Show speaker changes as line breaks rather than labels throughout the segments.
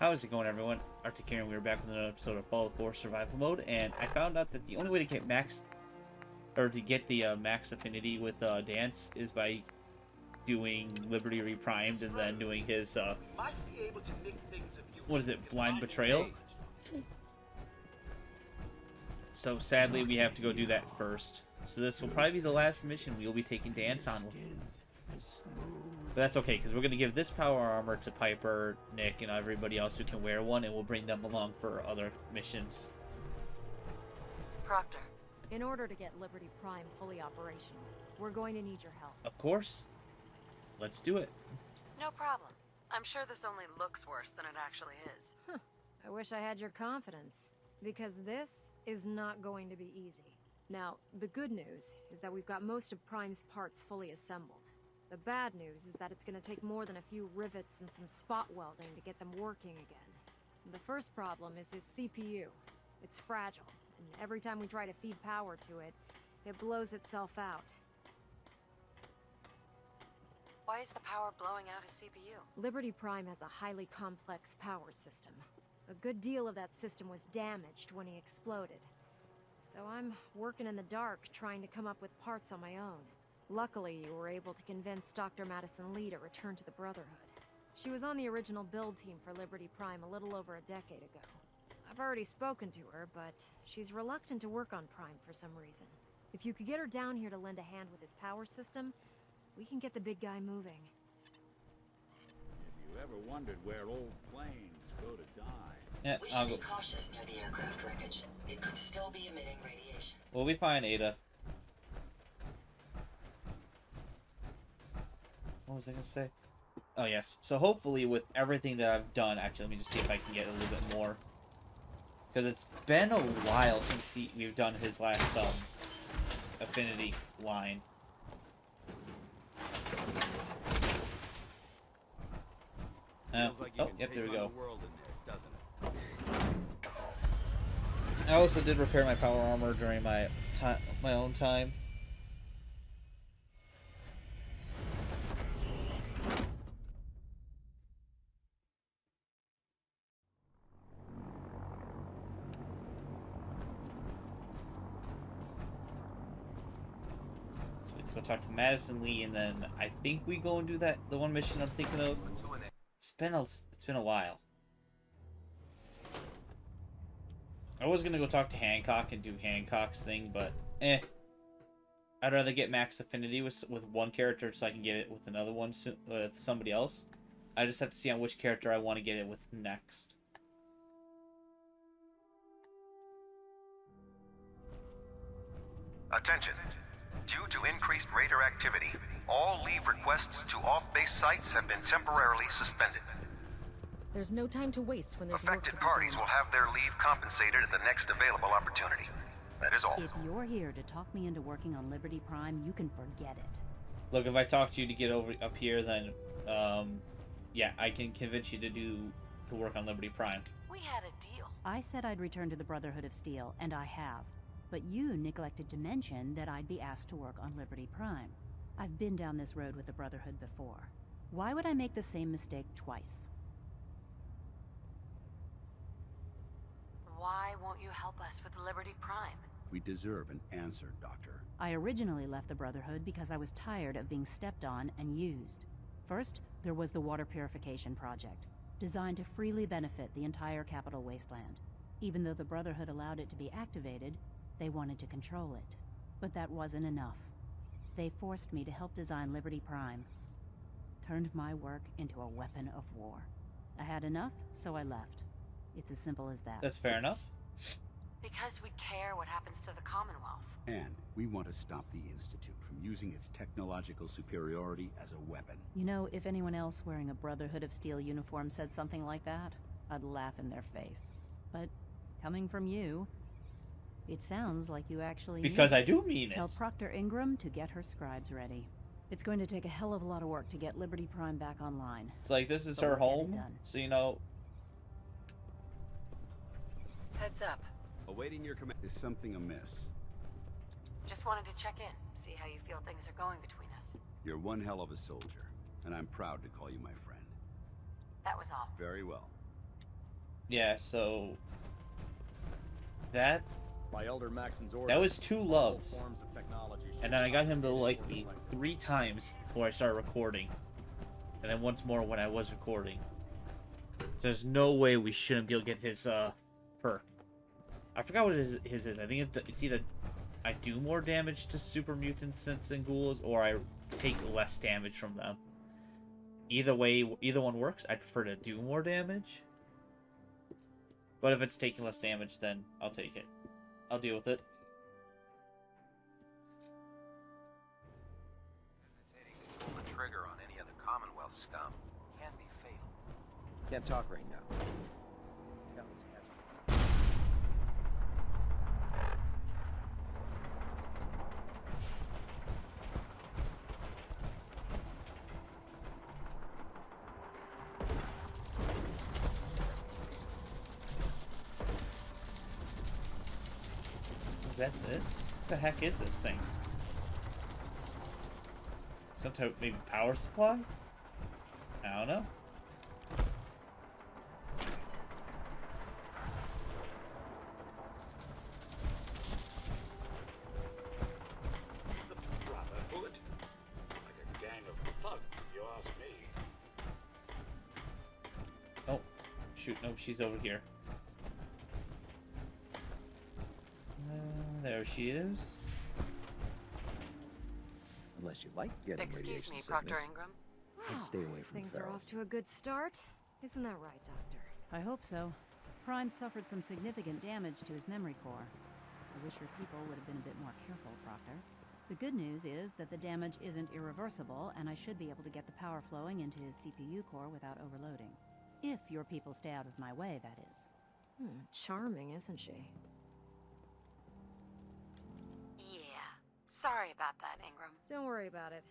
How's it going, everyone? Arctic here, and we're back with another episode of Fallout 4 Survival Mode, and I found out that the only way to get max, or to get the max affinity with Dance is by doing Liberty Reprimed and then doing his, what is it, Blind Betrayal? So sadly, we have to go do that first. So this will probably be the last mission we will be taking Dance on with. But that's okay, because we're going to give this power armor to Piper, Nick, and everybody else who can wear one, and we'll bring them along for other missions.
Proctor.
In order to get Liberty Prime fully operational, we're going to need your help.
Of course. Let's do it.
No problem. I'm sure this only looks worse than it actually is.
I wish I had your confidence, because this is not going to be easy. Now, the good news is that we've got most of Prime's parts fully assembled. The bad news is that it's going to take more than a few rivets and some spot welding to get them working again. The first problem is his CPU. It's fragile, and every time we try to feed power to it, it blows itself out.
Why is the power blowing out his CPU?
Liberty Prime has a highly complex power system. A good deal of that system was damaged when he exploded. So I'm working in the dark, trying to come up with parts on my own. Luckily, you were able to convince Dr. Madison Lee to return to the Brotherhood. She was on the original build team for Liberty Prime a little over a decade ago. I've already spoken to her, but she's reluctant to work on Prime for some reason. If you could get her down here to lend a hand with his power system, we can get the big guy moving.
If you ever wondered where old planes go to die...
Yeah,
we should be cautious near the aircraft wreckage. It could still be emitting radiation.
We'll be fine, Ada. What was I gonna say? Oh yes. So hopefully with everything that I've done, actually, let me just see if I can get a little bit more. Because it's been a while since we've done his last affinity line. Oh, yep, there we go. I also did repair my power armor during my own time. Go talk to Madison Lee, and then I think we go and do the one mission I'm thinking of. It's been a while. I was gonna go talk to Hancock and do Hancock's thing, but I'd rather get max affinity with one character so I can get it with another one with somebody else. I just have to see on which character I want to get it with next.
Attention. Due to increased raider activity, all leave requests to off-base sites have been temporarily suspended.
There's no time to waste when there's
Affected parties will have their leave compensated at the next available opportunity. That is all.
If you're here to talk me into working on Liberty Prime, you can forget it.
Look, if I talk to you to get over up here, then yeah, I can convince you to work on Liberty Prime.
We had a deal.
I said I'd return to the Brotherhood of Steel, and I have. But you neglected to mention that I'd be asked to work on Liberty Prime. I've been down this road with the Brotherhood before. Why would I make the same mistake twice?
Why won't you help us with Liberty Prime?
We deserve an answer, Doctor.
I originally left the Brotherhood because I was tired of being stepped on and used. First, there was the Water Purification Project, designed to freely benefit the entire Capital Wasteland. Even though the Brotherhood allowed it to be activated, they wanted to control it. But that wasn't enough. They forced me to help design Liberty Prime. Turned my work into a weapon of war. I had enough, so I left. It's as simple as that.
That's fair enough.
Because we care what happens to the Commonwealth.
And we want to stop the Institute from using its technological superiority as a weapon.
You know, if anyone else wearing a Brotherhood of Steel uniform said something like that, I'd laugh in their face. But coming from you, it sounds like you actually
Because I do mean it.
Tell Proctor Ingram to get her scribes ready. It's going to take a hell of a lot of work to get Liberty Prime back online.
It's like this is
But
her
we'll get it
home,
done.
so you know.
Heads up.
Awaiting your command. Is something amiss?
Just wanted to check in, see how you feel things are going between us.
You're one hell of a soldier, and I'm proud to call you my friend.
That was all.
Very well.
Yeah, so that
By Elder Maxon's order,
that was 2
all
loves.
forms of technology should
And then I
be
got him to
confiscated
like
or
me
collected.
3 times before I started recording. And then once more when I was recording. So there's no way we shouldn't be able to get his perk. I forgot what his is. I think it's either I do more damage to super mutants, synths, and ghouls, or I take less damage from them. Either way, either one works. I prefer to do more damage. But if it's taking less damage, then I'll take it. I'll deal with it.
Hesitating to pull the trigger on any of the Commonwealth scum can be fatal.
Can't talk right now.
Is that this? What the heck is this thing? Some type of maybe power supply? I don't know.
The Brotherhood? Like a gang of thugs, if you ask me.
Oh, shoot, no, she's over here. There she is.
Unless you like getting
Excuse
radiation
me, Proctor
sickness,
Ingram.
I'd stay away from
Things are
ferals.
off to a good start. Isn't that right, Doctor?
I hope so. Prime suffered some significant damage to his memory core. I wish your people would have been a bit more careful, Proctor. The good news is that the damage isn't irreversible, and I should be able to get the power flowing into his CPU core without overloading. If your people stay out of my way, that is.
Charming, isn't she?
Yeah. Sorry about that, Ingram.
Don't worry about it.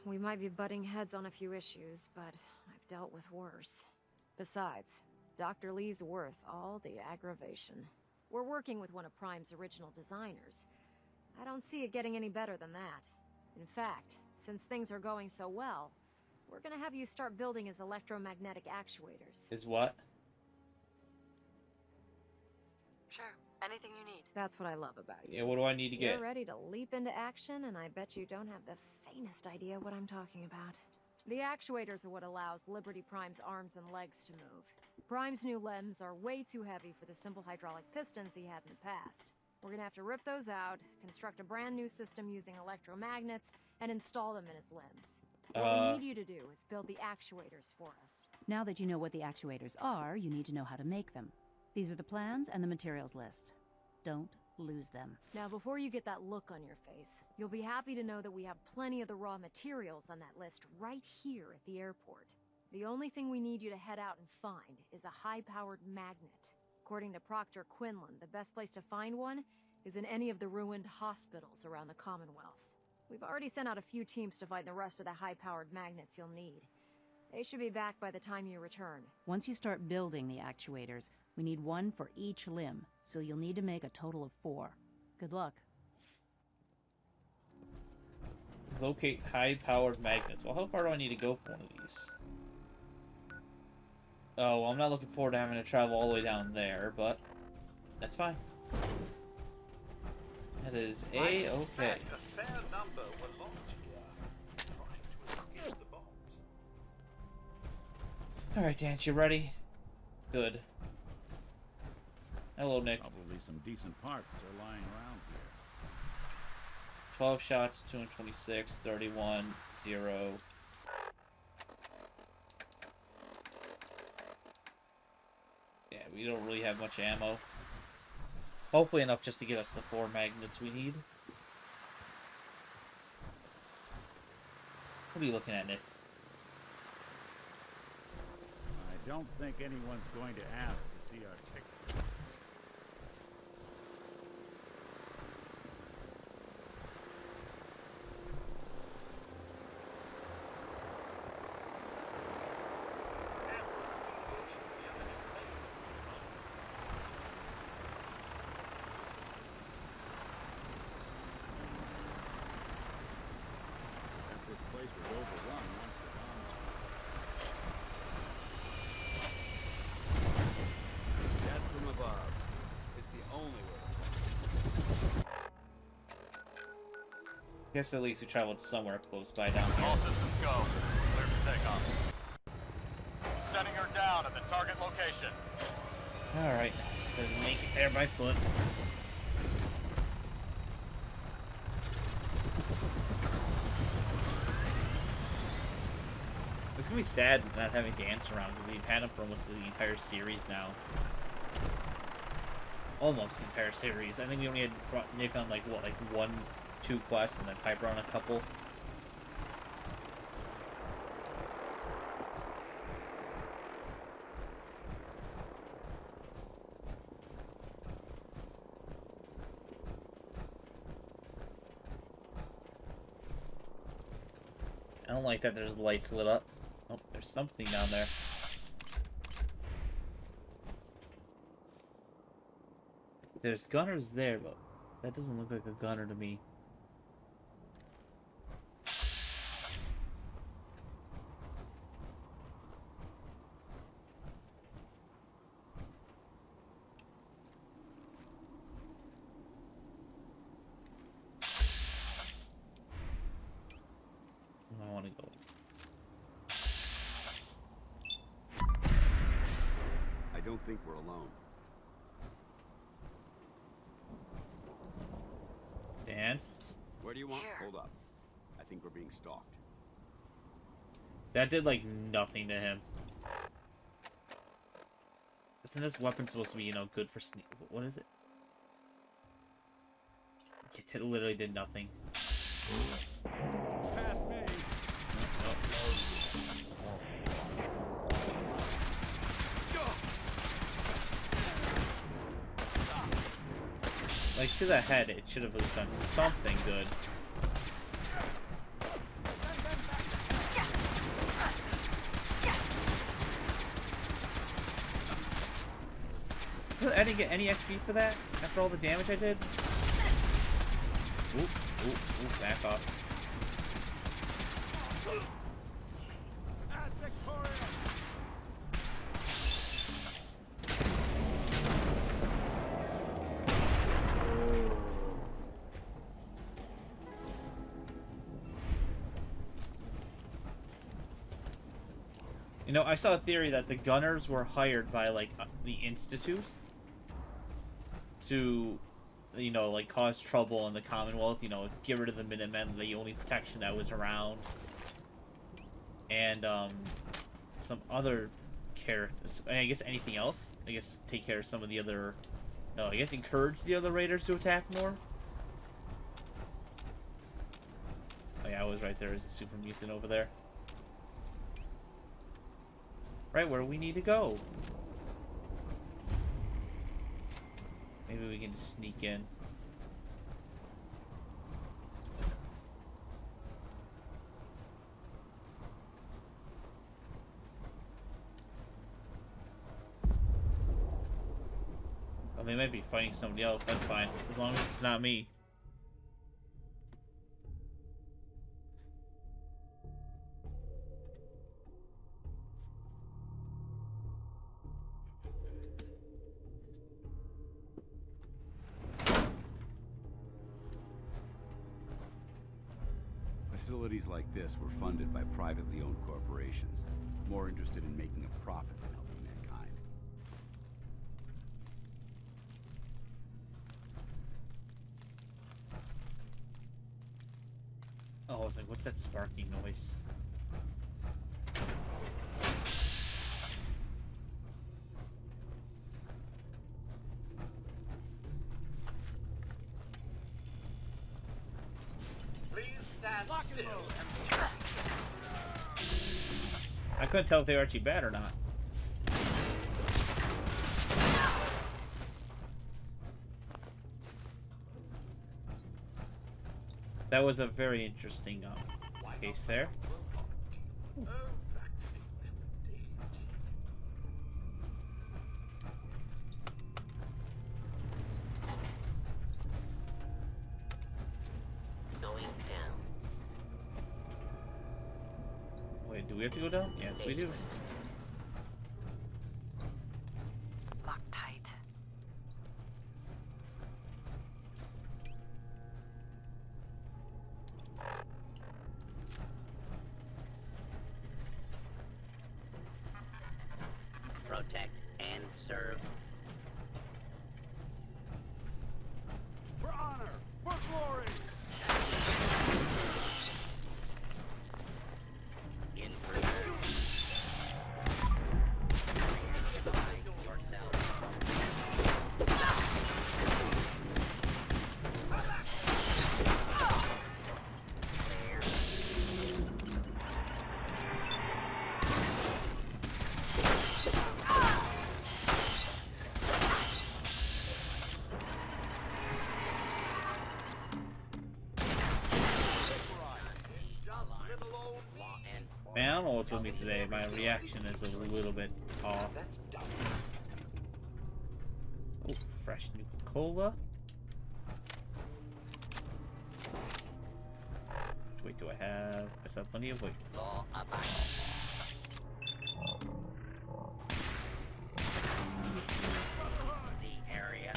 We might be butting heads on a few issues, but I've dealt with worse. Besides, Dr. Lee's worth all the aggravation. We're working with one of Prime's original designers. I don't see it getting any better than that. In fact, since things are going so well, we're gonna have you start building his electromagnetic actuators.
Is what?
Sure. Anything you need.
That's what I love about you.
Yeah, what do I need to
You're
get?
ready to leap into action, and I bet you don't have the faintest idea what I'm talking about. The actuators are what allows Liberty Prime's arms and legs to move. Prime's new limbs are way too heavy for the simple hydraulic pistons he had in the past. We're gonna have to rip those out, construct a brand new system using electromagnets, and install them in his limbs. What we need you to do is build the actuators for us.
Now that you know what the actuators are, you need to know how to make them. These are the plans and the materials list. Don't lose them.
Now, before you get that look on your face, you'll be happy to know that we have plenty of the raw materials on that list right here at the airport. The only thing we need you to head out and find is a high-powered magnet. According to Proctor Quinlan, the best place to find one is in any of the ruined hospitals around the Commonwealth. We've already sent out a few teams to find the rest of the high-powered magnets you'll need. They should be back by the time you return.
Once you start building the actuators, we need one for each limb, so you'll need to make a total of 4. Good luck.
Locate high-powered magnets. Well, how far do I need to go for one of these? Oh, well, I'm not looking forward to having to travel all the way down there, but that's fine. That is A-okay.
A fair number were lost here, trying to escape the bombs.
Alright, Dan, you ready? Good. Hello, Nick.
Probably some decent parts still lying around here.
12 shots, 226, 31, 0. Yeah, we don't really have much ammo. Hopefully enough just to get us the 4 magnets we need. What are you looking at, Nick?
I don't think anyone's going to ask to see our tickets. This place was overrun once the bombs.
Guess at least we traveled somewhere close by down here.
All systems go. Clear for takeoff. Setting her down at the target location.
Alright, doesn't make it there by foot. It's gonna be sad not having Dance around because we've had him for almost the entire series now. Almost the entire series. I think we only had brought Nick on like what, like 1-2 quests, and then Piper on a couple. I don't like that there's lights lit up. Oh, there's something down there. There's gunners there, but that doesn't look like a gunner to me. I want to go.
I don't think we're alone.
Dance?
Where do you want?
Here.
Hold up. I think we're being stalked.
That did like nothing to him. Isn't this weapon supposed to be, you know, good for sneak? What is it? It literally did nothing.
Past me.
Like, to the head, it should have at least done something good. I didn't get any XP for that after all the damage I did. Oop, oop, oop, back off. You know, I saw a theory that the gunners were hired by, like, the Institute to, you know, like, cause trouble in the Commonwealth, you know, get rid of the Minutemen, the only protection that was around. And, some other characters, I guess anything else. I guess take care of some of the other, no, I guess encourage the other raiders to attack more. Oh yeah, I was right there. There's a super mutant over there. Right where we need to go. Maybe we can just sneak in. Well, they might be fighting somebody else. That's fine. As long as it's not me.
Facilities like this were funded by privately owned corporations, more interested in making a profit than helping mankind.
Oh, I was like, what's that sparking noise? I couldn't tell if they were actually bad or not. That was a very interesting case there.
Going down.
Wait, do we have to go down? Yes, we do.
Locked tight.
protect, and serve.
For honor! For glory!
In pursuit. Identify yourself.
Man, I don't know what's with me today. My reaction is a little bit off. Oh, fresh Nuke Cola. Which weight do I have? I still have plenty of weight.
Law abiding. The area.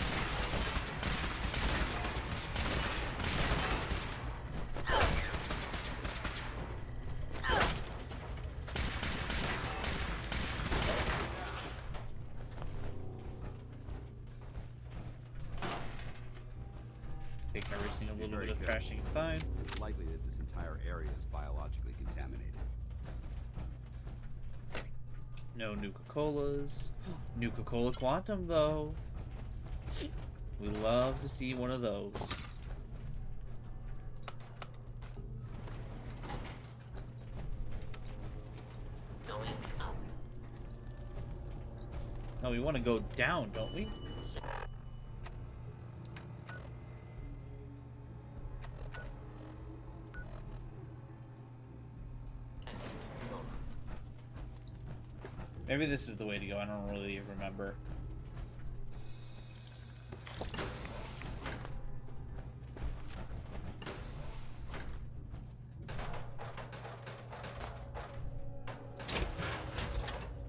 Take everything a
Be
little
very
bit of
careful.
crashing fine.
It's likely that this entire area is biologically contaminated.
No Nuka-Colas. Nuka-Cola Quantum, though. We love to see one of those.
Going up.
No, we want to go down, don't we? Maybe this is the way to go. I don't really remember.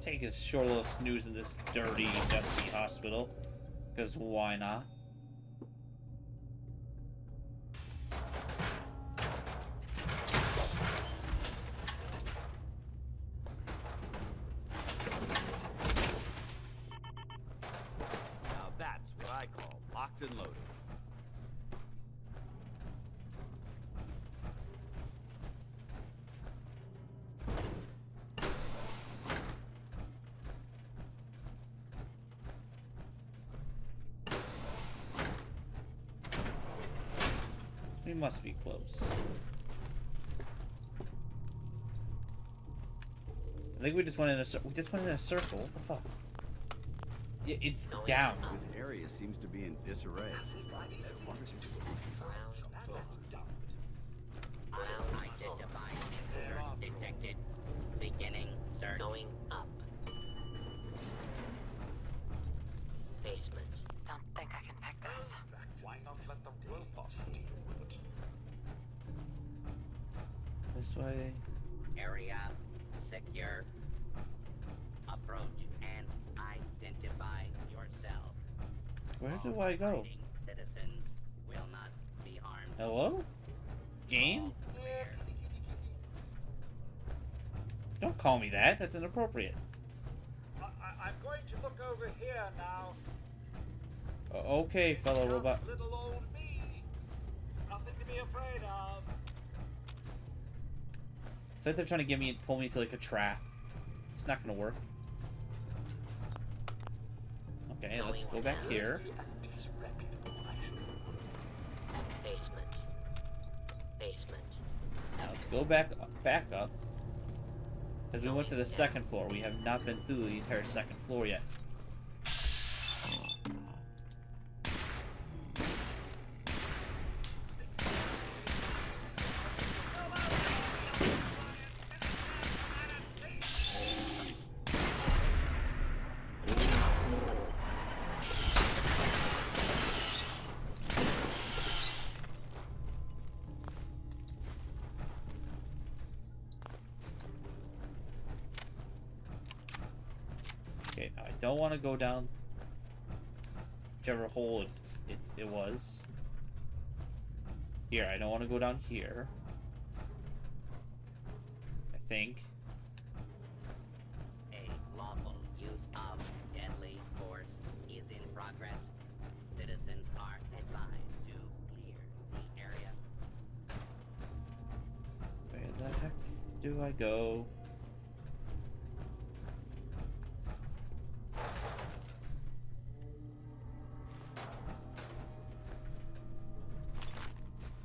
Take a short little snooze in this dirty, dusty hospital. Because why not?
Now that's what I call locked and loaded.
We must be close. I think we just went in a circle. What the fuck? Yeah, it's down.
This area seems to be in disarray.
Unidentified intruder detected. Beginning search.
Going up. Basement.
Don't think I can pick this.
Why not let the robot deal with it?
This way.
Area secure. Approach and identify yourself.
Where do I go?
Fighting citizens will not be harmed.
Hello? Game? Don't call me that. That's inappropriate.
I'm going to look over here now.
Okay, fellow robot.
Little old me. Nothing to be afraid of.
It's like they're trying to pull me to like a trap. It's not gonna work. Okay, let's go back here.
Basement. Basement.
Now let's go back up. Because we went to the second floor. We have not been through the entire second floor yet. Okay, now I don't want to go down whichever hole it was. Here, I don't want to go down here. I think.
A lawful use of
do I go?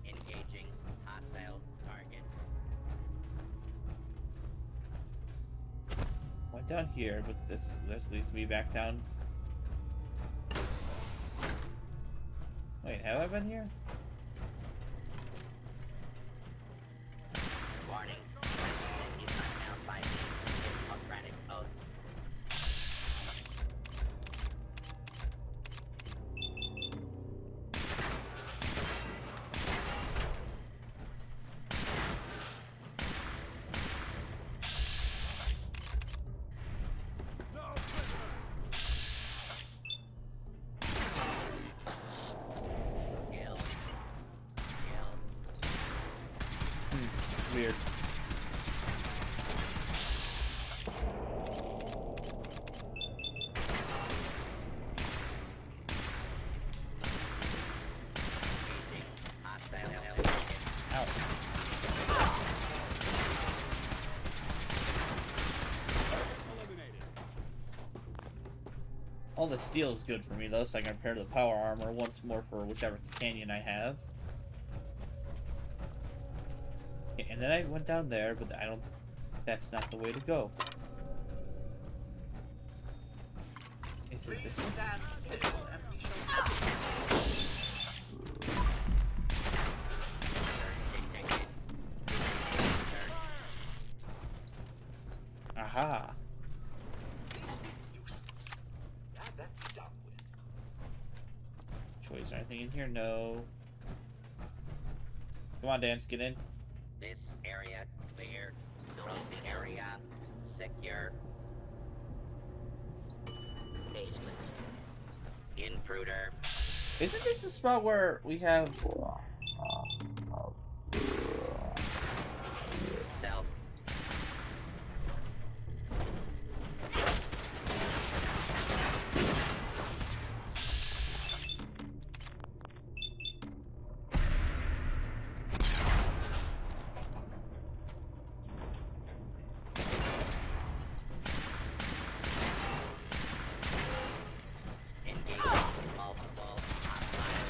Engaging hostile target.
Went down here, but this leads me back down. Wait, have I been here?
Warning. He's not found by me. Autocratic oath. Kill. Kill.
Weird.
Engaging hostile target.
Ow. All the steel is good for me though, so I can repair the power armor once more for whichever companion I have. Okay, and then I went down there, but I don't. That's not the way to go. Is it this one?
Detected.
Aha.
That's done with.
Choice, anything in here? No. Come on, Dance, get in.
This area clear. Closing area secure. Basement. Intruder.
Isn't this the spot where we have...
Self. Engaging multiple hostiles.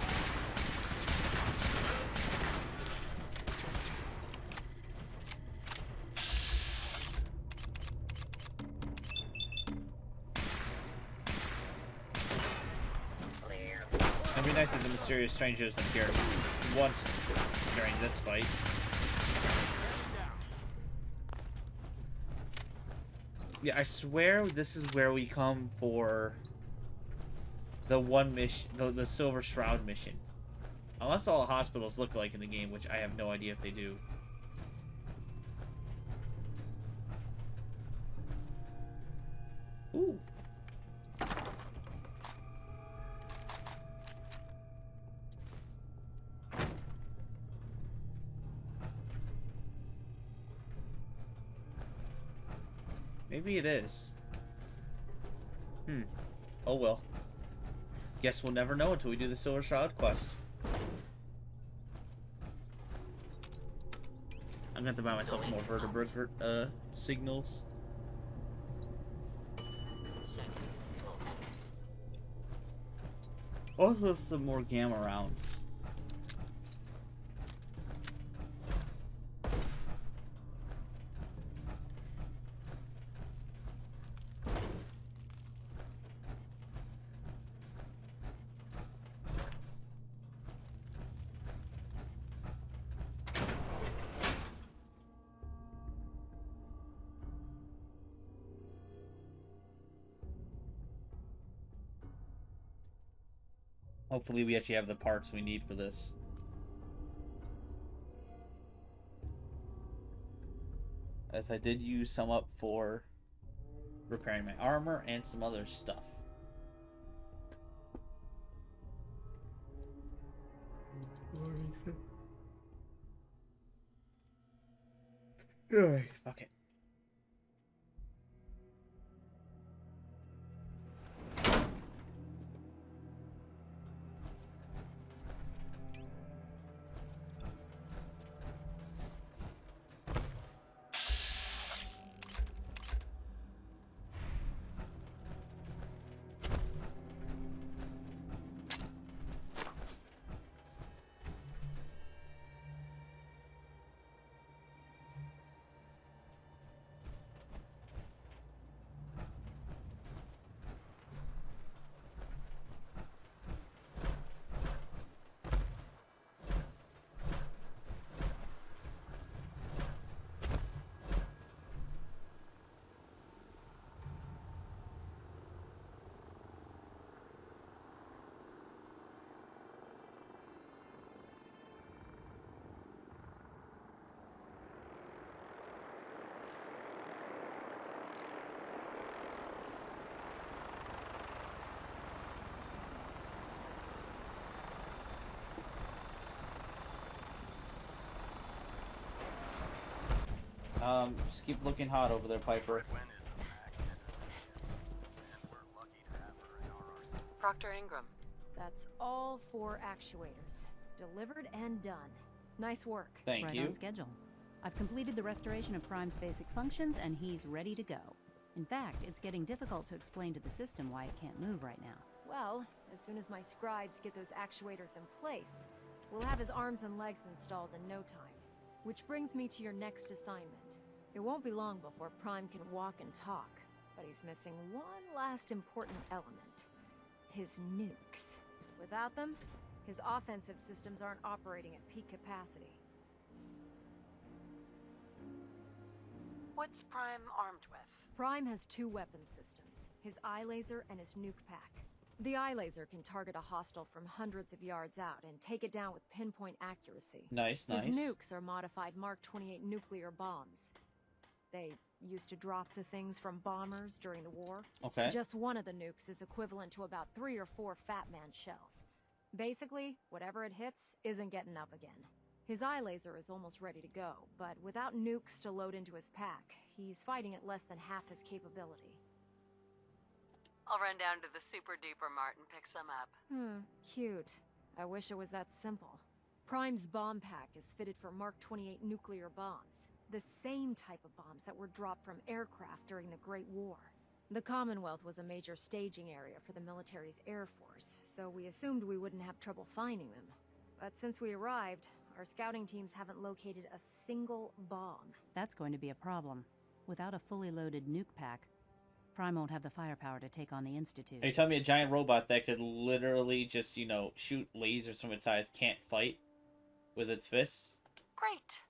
Clear.
It'd be nice if the mysterious stranger doesn't appear once during this fight. Yeah, I swear this is where we come for the one mission, the Silver Shroud mission. Unless all hospitals look like in the game, which I have no idea if they do. Ooh. Maybe it is. Oh well. Guess we'll never know until we do the Silver Shroud quest. I'm gonna have to buy myself more vertebrate signals. Also some more gamma rounds. Hopefully we actually have the parts we need for this. As I did use some up for repairing my armor and some other stuff. Alright, fuck it. Just keep looking hot over there, Piper.
Proctor Ingram.
That's all 4 actuators. Delivered and done. Nice work.
Thank
Right
you.
on schedule. I've completed the restoration of Prime's basic functions, and he's ready to go. In fact, it's getting difficult to explain to the system why it can't move right now.
Well, as soon as my scribes get those actuators in place, we'll have his arms and legs installed in no time. Which brings me to your next assignment. It won't be long before Prime can walk and talk, but he's missing one last important element. His nukes. Without them, his offensive systems aren't operating at peak capacity.
What's Prime armed with?
Prime has 2 weapon systems, his eye laser and his nuke pack. The eye laser can target a hostile from hundreds of yards out and take it down with pinpoint accuracy.
Nice, nice.
His nukes are modified Mark 28 nuclear bombs. They used to drop the things from bombers during the war.
Okay.
Just one of the nukes is equivalent to about 3 or 4 Fat Man shells. Basically, whatever it hits isn't getting up again. His eye laser is almost ready to go, but without nukes to load into his pack, he's fighting at less than half his capability.
I'll run down to the Super Duper Mart and pick some up.
Cute. I wish it was that simple. Prime's bomb pack is fitted for Mark 28 nuclear bombs, the same type of bombs that were dropped from aircraft during the Great War. The Commonwealth was a major staging area for the military's Air Force, so we assumed we wouldn't have trouble finding them. But since we arrived, our scouting teams haven't located a single bomb.
That's going to be a problem. Without a fully loaded nuke pack, Prime won't have the firepower to take on the Institute.
Are you telling me a giant robot that could literally just, you know, shoot lasers from its eyes can't fight with its fists?
Great.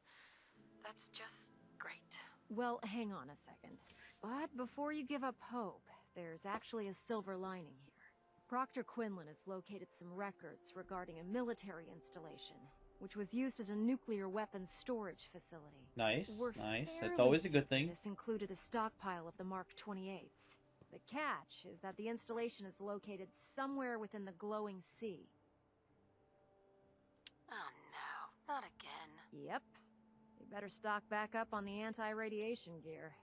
That's just great.
Well, hang on a second. But before you give up hope, there's actually a silver lining here. Proctor Quinlan has located some records regarding a military installation, which was used as a nuclear weapons storage facility.
Nice,
We're
nice. That's
fairly
always a good thing.
certain This included a stockpile of the Mark 28s. The catch is that the installation is located somewhere within the glowing sea.
Oh no, not again.
Yep. You better stock back up on the anti-radiation gear.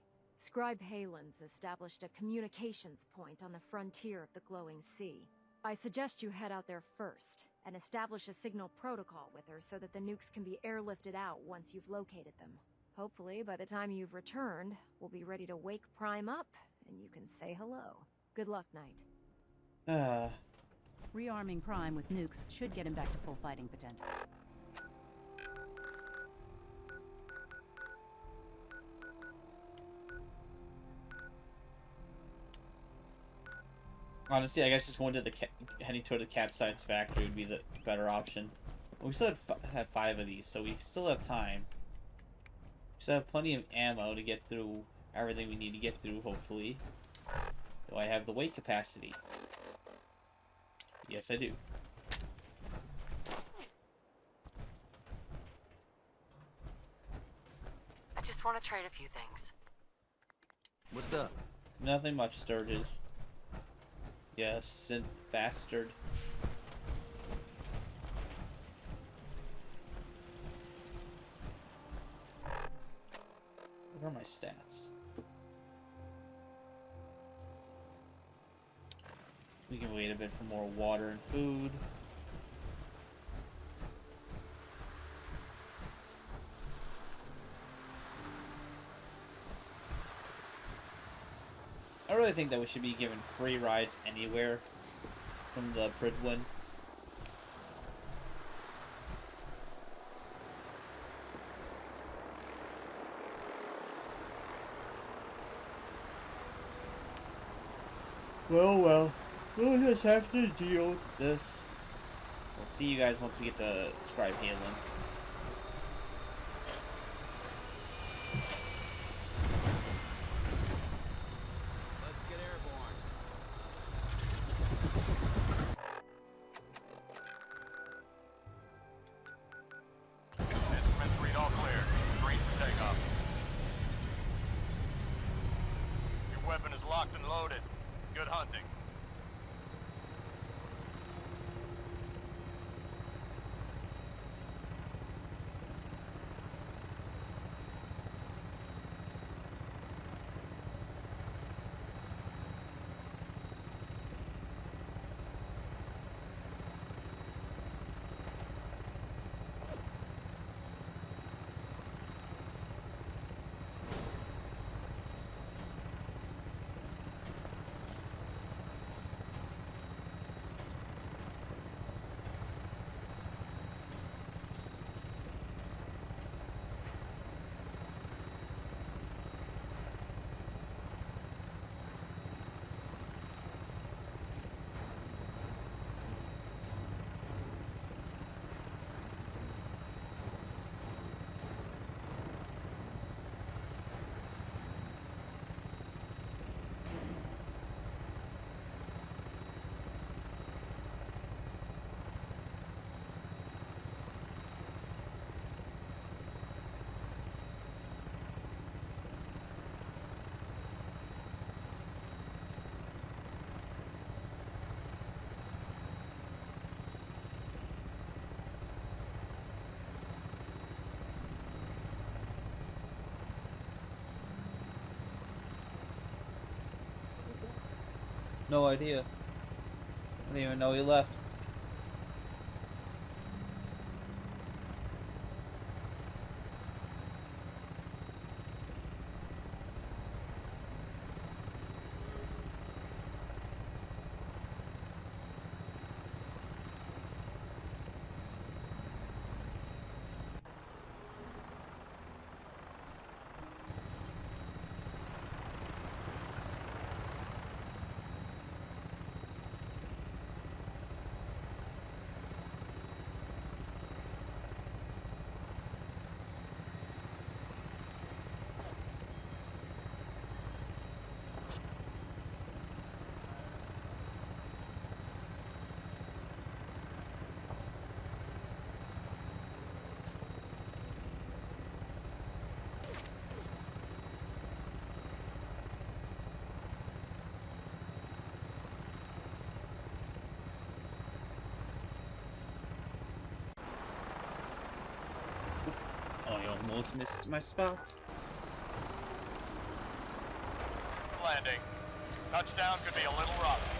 Scribe Halen's established a communications point on the frontier of the glowing sea. I suggest you head out there first, and establish a signal protocol with her so that the nukes can be airlifted out once you've located them. Hopefully, by the time you've returned, we'll be ready to wake Prime up, and you can say hello. Good luck, Knight.
Rearming Prime with nukes should get him back to full fighting potential.
Honestly, I guess just going to the heading toward the capsized factory would be the better option. We still have 5 of these, so we still have time. We still have plenty of ammo to get through everything we need to get through, hopefully. Do I have the weight capacity? Yes, I do.
I just want to trade a few things.
What's up?
Nothing much, Sturges. Yeah, synth bastard. What are my stats? We can wait a bit for more water and food. I really think that we should be given free rides anywhere from the Pridwin. Well, we'll just have to deal with this. We'll see you guys once we get to Scribe Halen.
Instruments read all clear. Green for takeoff. Your weapon is locked and loaded. Good hunting.
No idea. I didn't even know he left. I almost missed my spot.
Landing. Touchdown could be a little rough.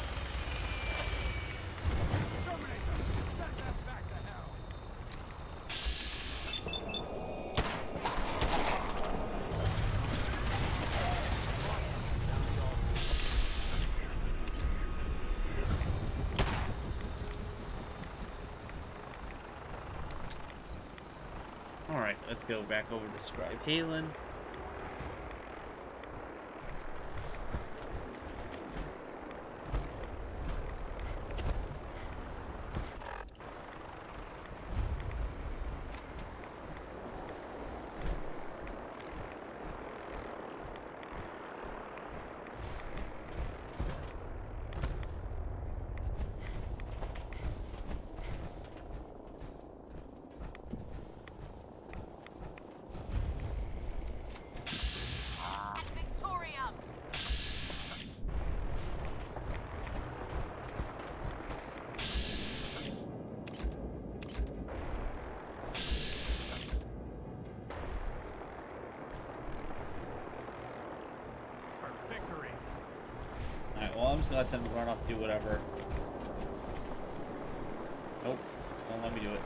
Alright, let's go back over to Scribe Halen. Alright, well, I'm just gonna let them run off, do whatever. Nope, don't let me do it.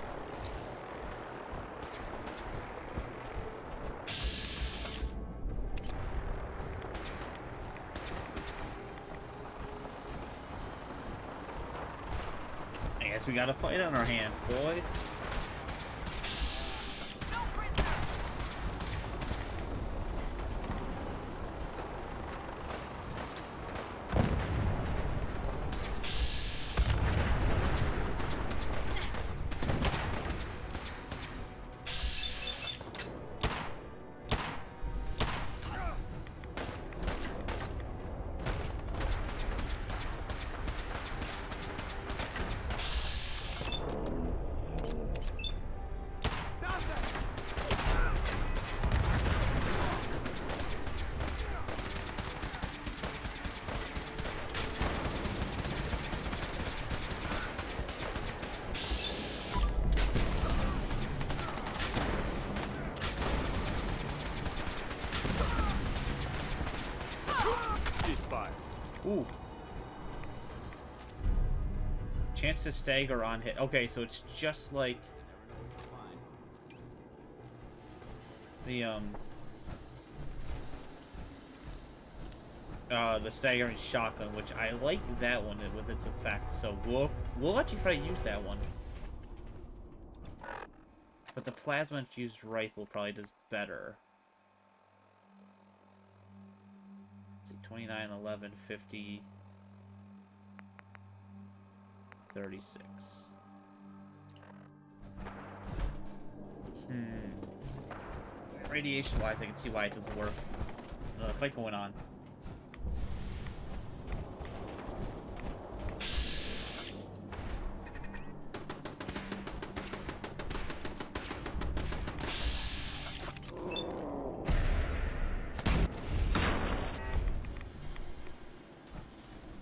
I guess we got a fight on our hands, boys. Ooh. Chance to stagger on hit. Okay, so it's just like the staggering shotgun, which I like that one with its effect. So we'll actually probably use that one. But the plasma infused rifle probably does better. Let's see, 29, 11, 50, 36. Radiation-wise, I can see why it doesn't work. There's another fight going on.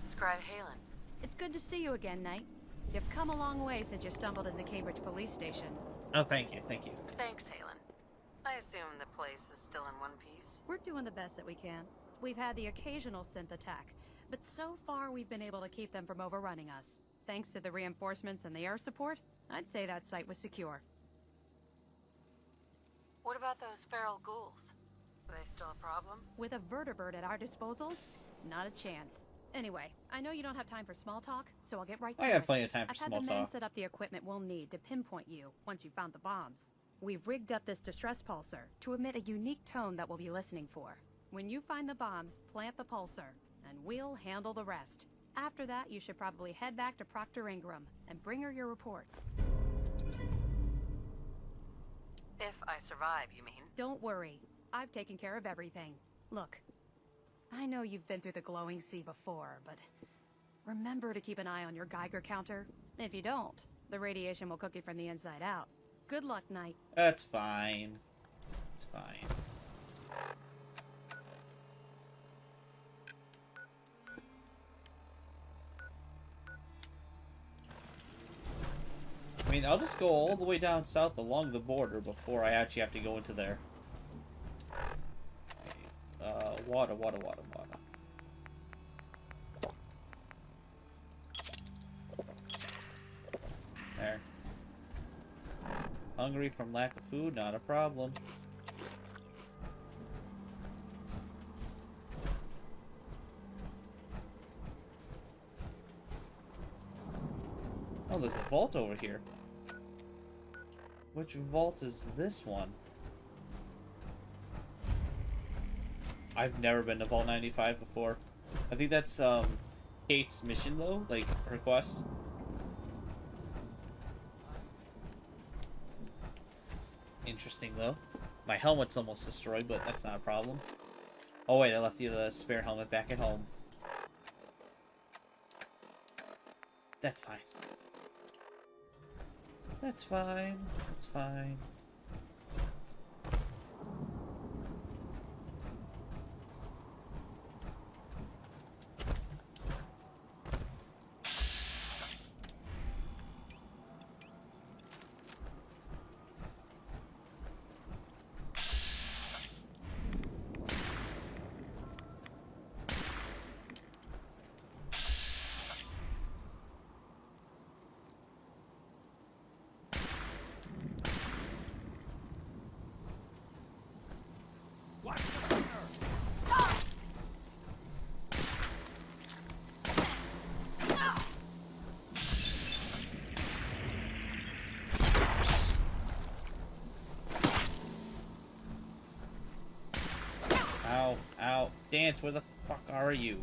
Scribe Halen.
It's good to see you again, Knight. You've come a long way since you stumbled into the Cambridge police station.
Oh, thank you, thank you.
Thanks, Halen. I assume the place is still in one piece.
We're doing the best that we can. We've had the occasional synth attack, but so far we've been able to keep them from overrunning us. Thanks to the reinforcements and the air support, I'd say that site was secure.
What about those feral ghouls? Are they still a problem?
With a vertibird at our disposal? Not a chance. Anyway, I know you don't have time for small talk, so I'll get right to it.
I have plenty of time for
I've
small
had the men
talk.
set up the equipment we'll need to pinpoint you once you've found the bombs. We've rigged up this distress pulsar to emit a unique tone that we'll be listening for. When you find the bombs, plant the pulsar, and we'll handle the rest. After that, you should probably head back to Proctor Ingram and bring her your report.
If I survive, you mean?
Don't worry. I've taken care of everything. Look, I know you've been through the glowing sea before, but remember to keep an eye on your Geiger counter. If you don't, the radiation will cook you from the inside out. Good luck, Knight.
That's fine. It's fine. I mean, I'll just go all the way down south along the border before I actually have to go into there. Water. There. Hungry from lack of food? Not a problem. Oh, there's a vault over here. Which vault is this one? I've never been to Vault 95 before. I think that's Kate's mission though, like her quest. Interesting though. My helmet's almost destroyed, but that's not a problem. Oh wait, I left the spare helmet back at home. That's fine. That's fine. That's fine. Ow, ow. Dance, where the fuck are you?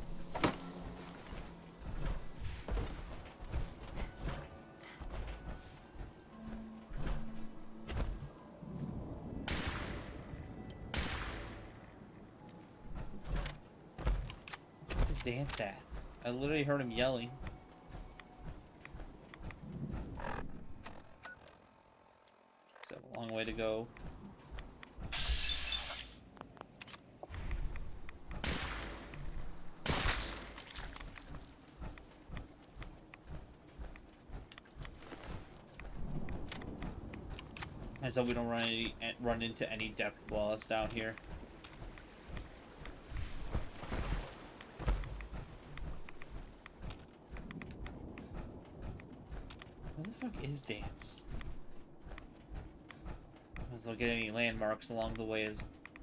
Where's Dance at? I literally heard him yelling. So a long way to go. And so we don't run into any death claws down here. Where the fuck is Dance? As I'll get any landmarks along the way as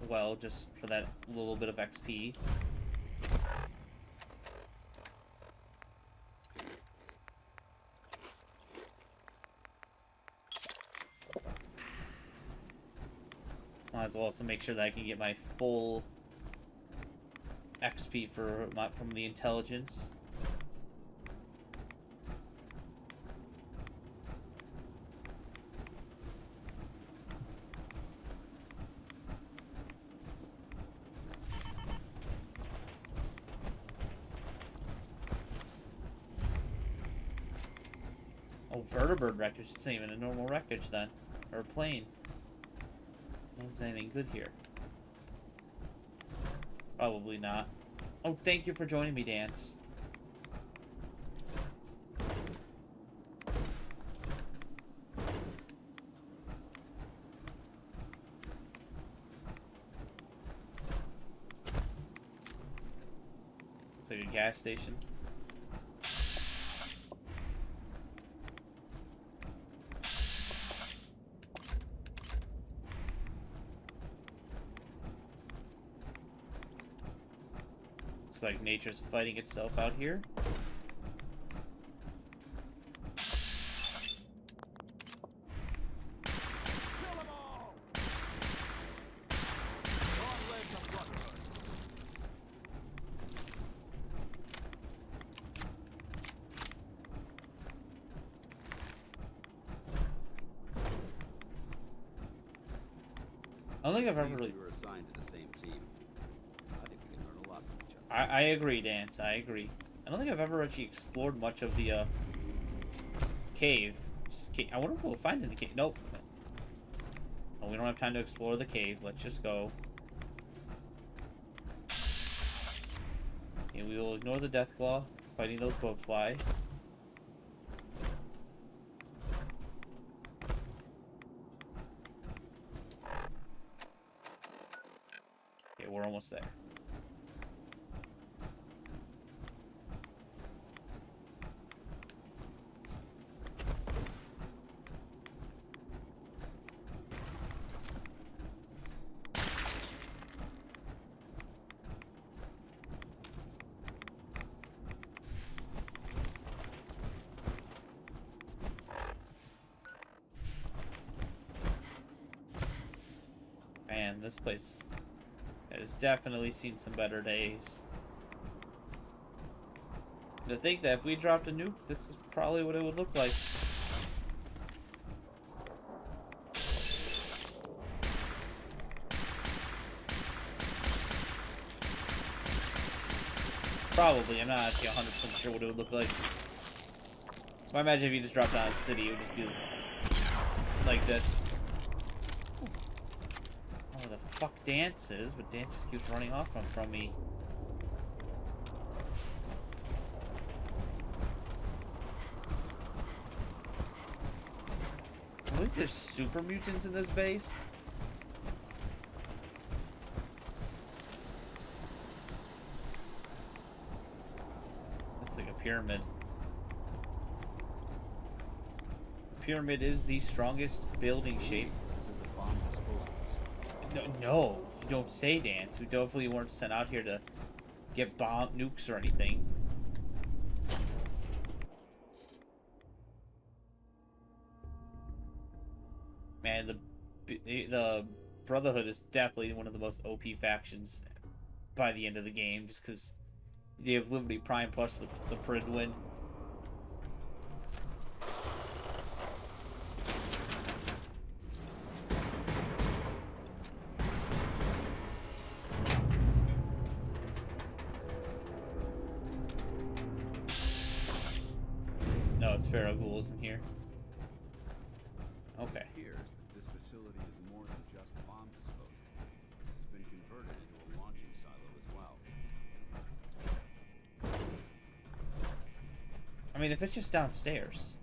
well, just for that little bit of XP. Might as well also make sure that I can get my full XP from the intelligence. Oh, vertibird wreckage. It's not even a normal wreckage then. Or a plane. Is anything good here? Probably not. Oh, thank you for joining me, Dance. It's like a gas station. It's like nature's fighting itself out here. I don't think I've ever really...
We were assigned to the same team. I think we can learn a lot from each other.
I agree, Dance. I agree. I don't think I've ever actually explored much of the cave. I wonder what we'll find in the cave. Nope. Oh, we don't have time to explore the cave. Let's just go. And we will ignore the Deathclaw fighting those boat flies. Okay, we're almost there. Man, this place has definitely seen some better days. To think that if we dropped a nuke, this is probably what it would look like. Probably, I'm not actually 100% sure what it would look like. I imagine if you just dropped down a city, it would just be like this. Oh, the fuck Dance is, but Dance just keeps running off from me. I believe there's super mutants in this base. Looks like a pyramid. The pyramid is the strongest building shape.
This is a bomb disposal facility.
No, you don't say, Dance. We definitely weren't sent out here to get bomb nukes or anything. Man, the Brotherhood is definitely one of the most OP factions by the end of the game, just because they have Liberty Prime plus the Pridwin. No, it's Pharaoh Ghouls in here. Okay.
It appears that this facility is more than just bomb disposal. It's been converted into a launching silo as well.
I mean, if it's just downstairs.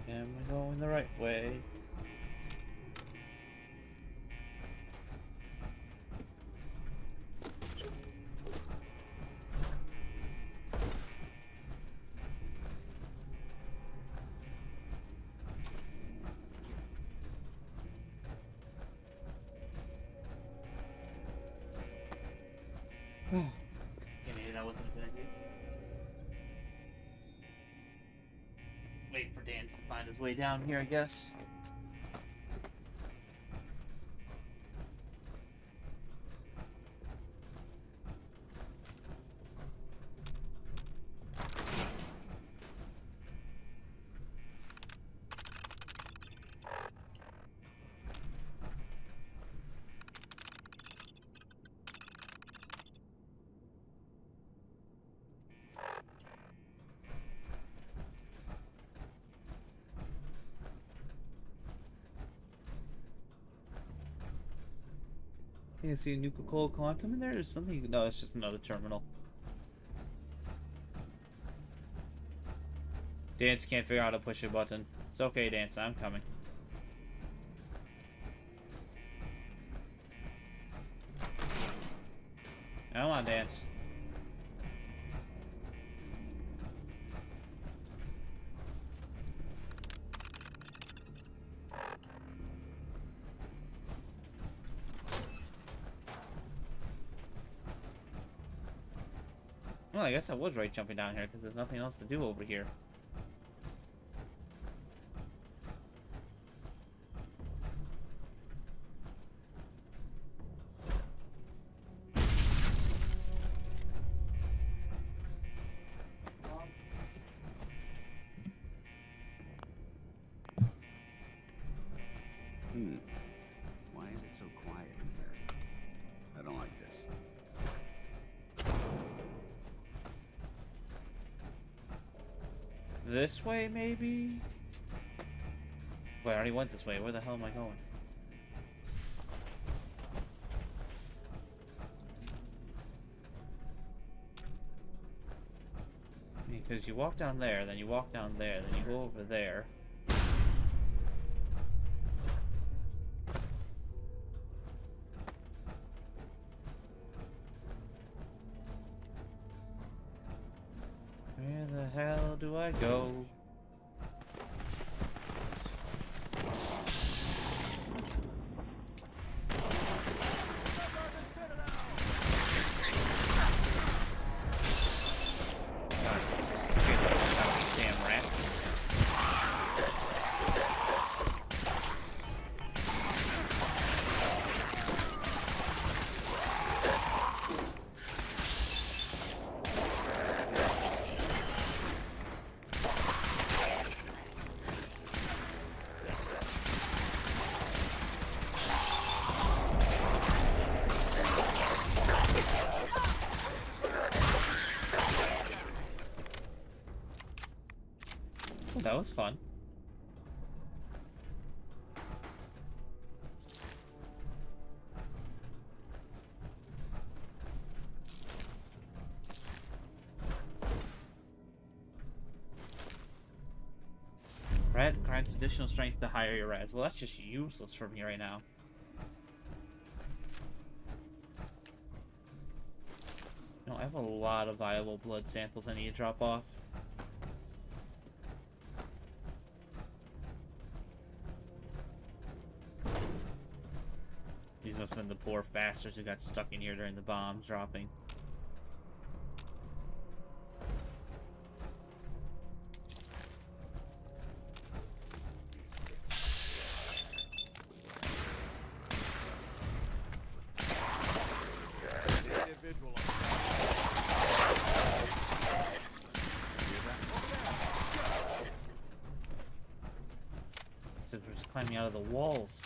Am I going the right way? Yeah, maybe that wasn't a good idea. Wait for Dan to find his way down here, I guess. I see a Nuke Quantum in there? There's something. No, it's just another terminal. Dance can't figure out how to push a button. It's okay, Dance. I'm coming. Come on, Dance. Well, I guess I was right jumping down here because there's nothing else to do over here.
Why is it so quiet in here? I don't like this.
This way, maybe? Wait, I already went this way. Where the hell am I going? Because you walk down there, then you walk down there, then you go over there. Where the hell do I go? God, this is scared the fuck out of me, damn rat. Well, that was fun. Rat grants additional strength to higher your res. Well, that's just useless for me right now. No, I have a lot of viable blood samples I need to drop off. These must have been the poor bastards who got stuck in here during the bombs dropping. So they're just climbing out of the walls.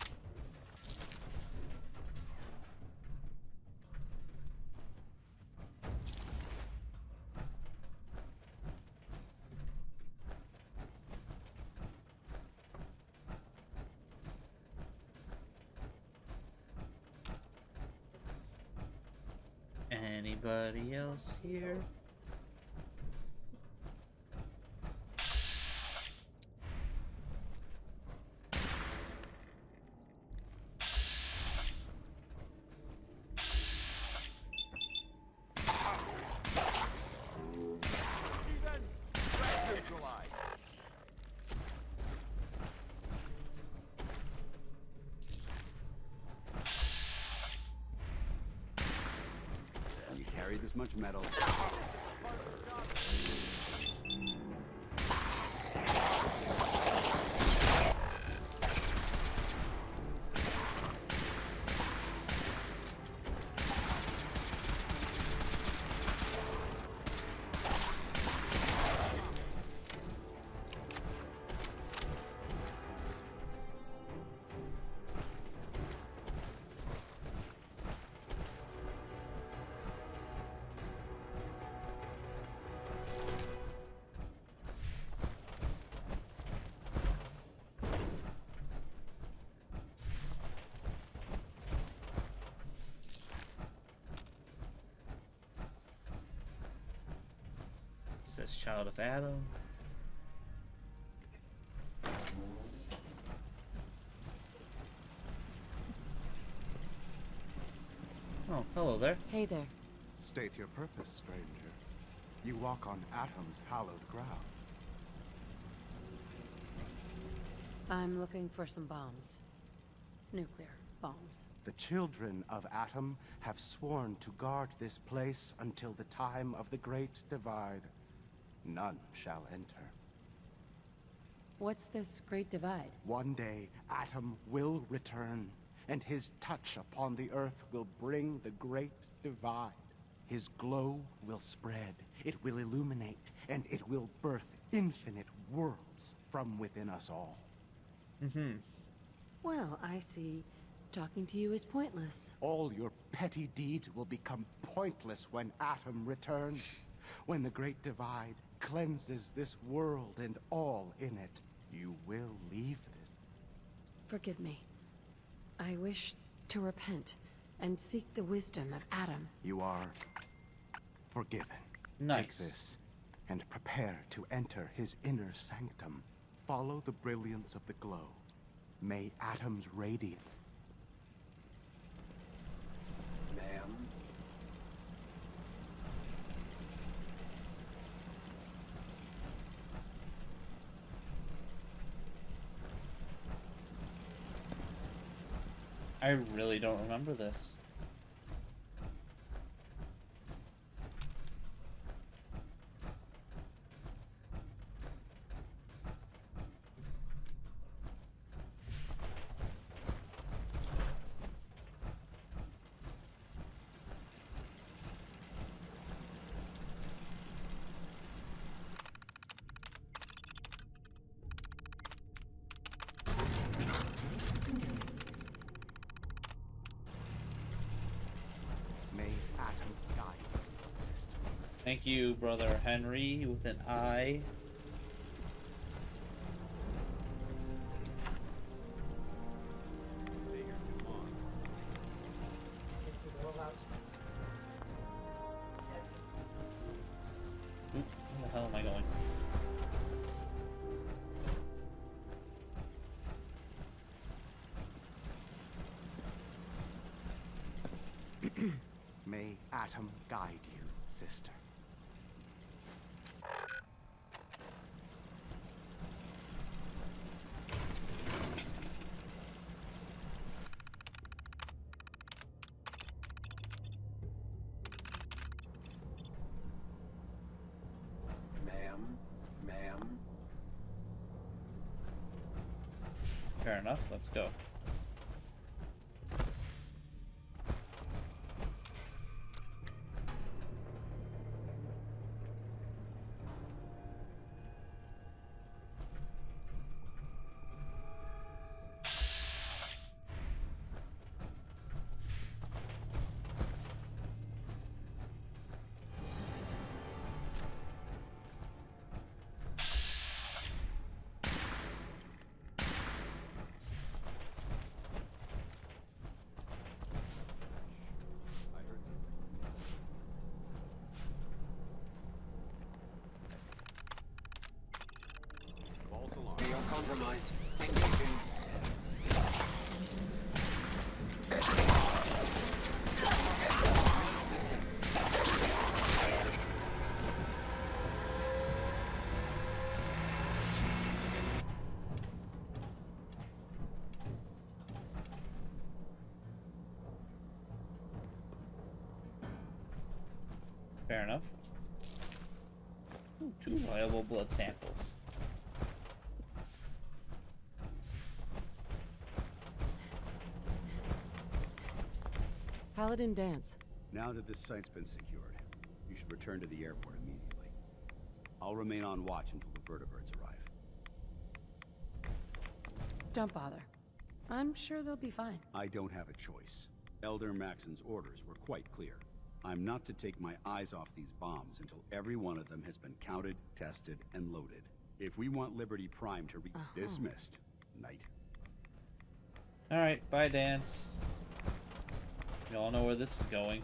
Anybody else here?
When you carry this much metal...
says child of Adam. Oh, hello there.
Hey there.
State your purpose, stranger. You walk on Atom's hallowed ground.
I'm looking for some bombs. Nuclear bombs.
The children of Atom have sworn to guard this place until the time of the Great Divide. None shall enter.
What's this Great Divide?
One day, Atom will return, and his touch upon the Earth will bring the Great Divide. His glow will spread, it will illuminate, and it will birth infinite worlds from within us all.
Well, I see. Talking to you is pointless.
All your petty deeds will become pointless when Atom returns. When the Great Divide cleanses this world and all in it, you will leave this.
Forgive me. I wish to repent and seek the wisdom of Atom.
You are forgiven.
Nice.
Take this and prepare to enter his inner sanctum. Follow the brilliance of the glow. May Atom's radiance...
Ma'am?
I really don't remember this. Thank you, Brother Henry, with an I. Oop, where the hell am I going?
May Atom guide you, sister.
Ma'am?
Fair enough, let's go.
We are compromised. Engaging. Distance.
Fair enough. Ooh, 2 viable blood samples.
Paladin dance.
Now that this site's been secured, you should return to the airport immediately. I'll remain on watch until the vertibirds arrive.
Don't bother. I'm sure they'll be fine.
I don't have a choice. Elder Maxon's orders were quite clear. I'm not to take my eyes off these bombs until every one of them has been counted, tested, and loaded. If we want Liberty Prime to reach dismissed, Knight.
Alright, bye, Dance. You all know where this is going.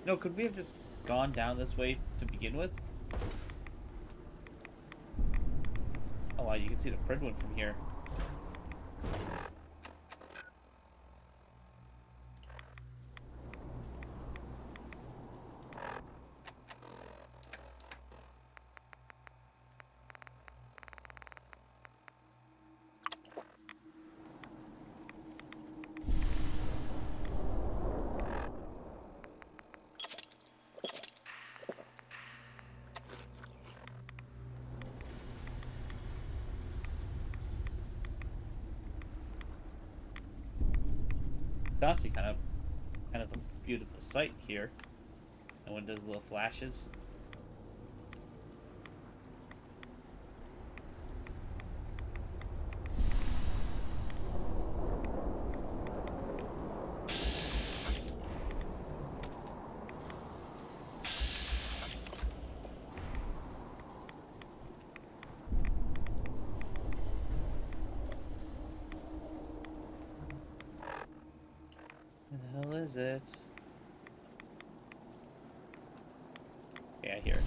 No, could we have just gone down this way to begin with? Oh wow, you can see the Pridwood from here. Honestly, kind of a beautiful sight here. And when it does little flashes. Where the hell is it? Yeah, here.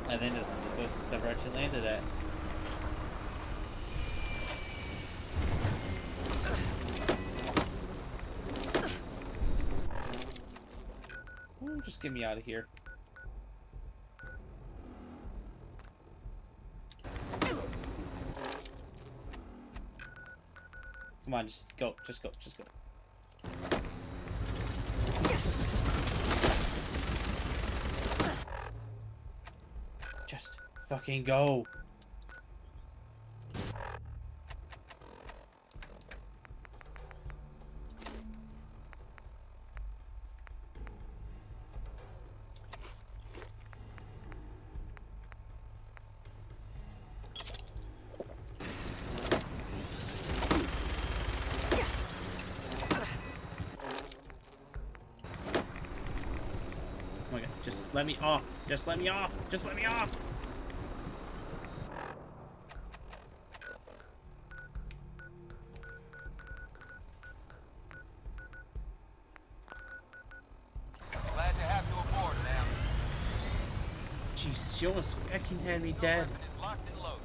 I think this is the closest I've actually landed at. Ooh, just get me out of here. Come on, just go, just go, just go. Just fucking go. Oh my god, just let me off. Just let me off. Just let me off.
Glad to have you aboard, ma'am.
Jesus, she almost fucking had me dead.
Weapon is locked and loaded.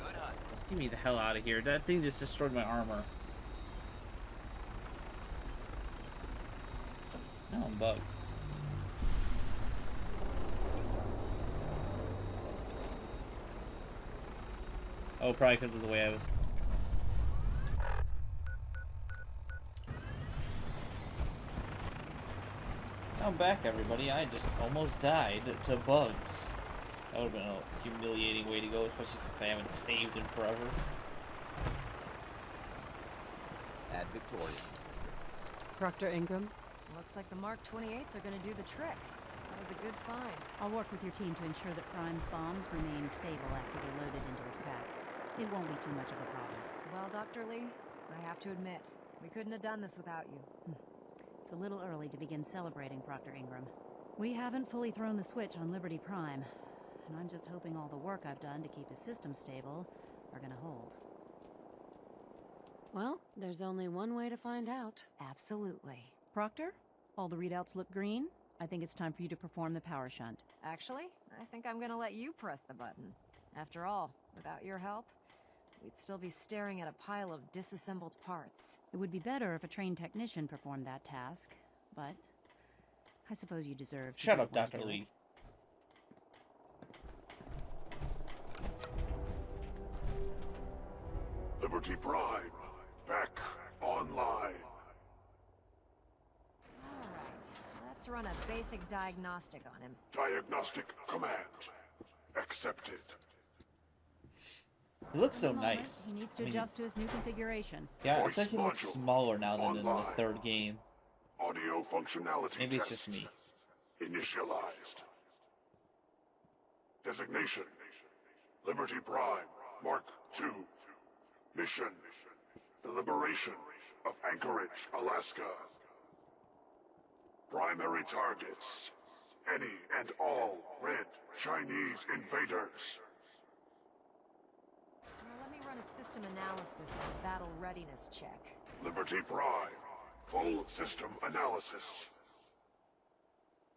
Good hunt.
Just get me the hell out of here. That thing just destroyed my armor. Now I'm bugged. Oh, probably because of the way I was. I'm back, everybody. I just almost died to bugs. That would have been a humiliating way to go, especially since I haven't saved in forever.
Add Victoria, sister.
Proctor Ingram?
Looks like the Mark 28s are gonna do the trick. That was a good find.
I'll work with your team to ensure that Prime's bombs remain stable after they're loaded into his pack. It won't be too much of a problem.
Well, Dr. Lee, I have to admit, we couldn't have done this without you.
It's a little early to begin celebrating, Proctor Ingram. We haven't fully thrown the switch on Liberty Prime, and I'm just hoping all the work I've done to keep his system stable are gonna hold.
Well, there's only one way to find out.
Absolutely.
Proctor, all the readouts look green. I think it's time for you to perform the power shunt.
Actually, I think I'm gonna let you press the button. After all, without your help, we'd still be staring at a pile of disassembled parts.
It would be better if a trained technician performed that task, but I suppose you deserve to
Shut
be
up,
the one to
Dr.
do it.
Lee.
Liberty Prime, back online.
Alright, let's run a basic diagnostic on him.
Diagnostic command accepted.
He looks so
At the moment,
nice.
He needs to
I mean,
adjust to his new configuration.
yeah, I
Voice
think he looks
module
smaller now than in the
online.
third game.
Audio functionality
Maybe it's
test
just me.
initialized. Designation: Liberty Prime, Mark II. Mission: the liberation of Anchorage, Alaska. Primary targets, any and all red Chinese invaders.
Now let me run a system analysis and battle readiness check.
Liberty Prime, full system analysis.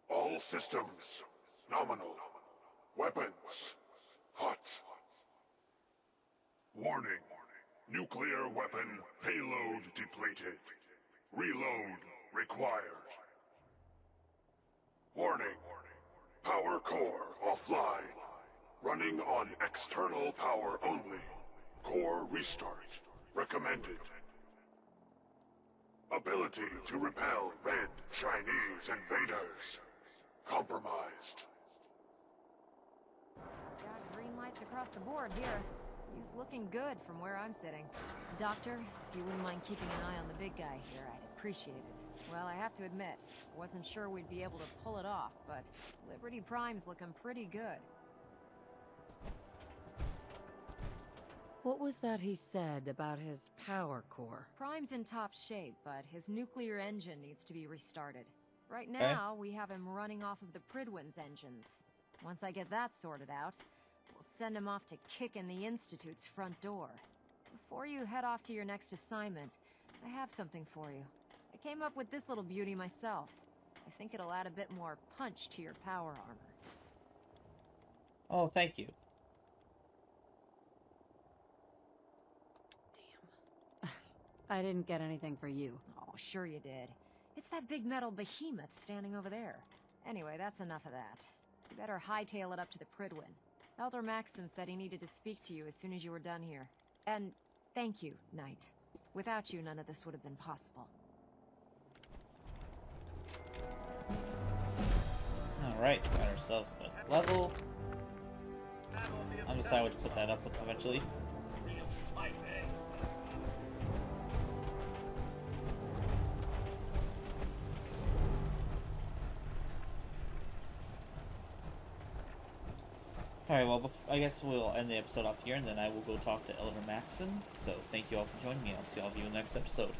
All systems, nominal. Weapons, hot. Warning, nuclear weapon payload depleted. Reload required. Warning, power core offline. Running on external power only. Core restart recommended. Ability to repel red Chinese invaders compromised.
Got green lights across the board here. He's looking good from where I'm sitting. Doctor, if you wouldn't mind keeping an eye on the big guy here, I'd appreciate it. Well, I have to admit, I wasn't sure we'd be able to pull it off, but Liberty Prime's looking pretty good.
What was that he said about his power core?
Prime's in top shape, but his nuclear engine needs to be restarted. Right now, we have him running off of the Pridwin's engines. Once I get that sorted out, we'll send him off to kick in the Institute's front door. Before you head off to your next assignment, I have something for you. I came up with this little beauty myself. I think it'll add a bit more punch to your power armor.
Oh, thank you.
I didn't get anything for you.
Oh, sure you did. It's that big metal behemoth standing over there. Anyway, that's enough of that. You better hightail it up to the Pridwin. Elder Maxson said he needed to speak to you as soon as you were done here. And thank you, Knight. Without you, none of this would have been possible.
Alright, got ourselves a level. I'll decide what to put that up with eventually. Alright, well, I guess we'll end the episode off here, and then I will go talk to Elder Maxson. So, thank you all for joining me. I'll see all of you in the next episode.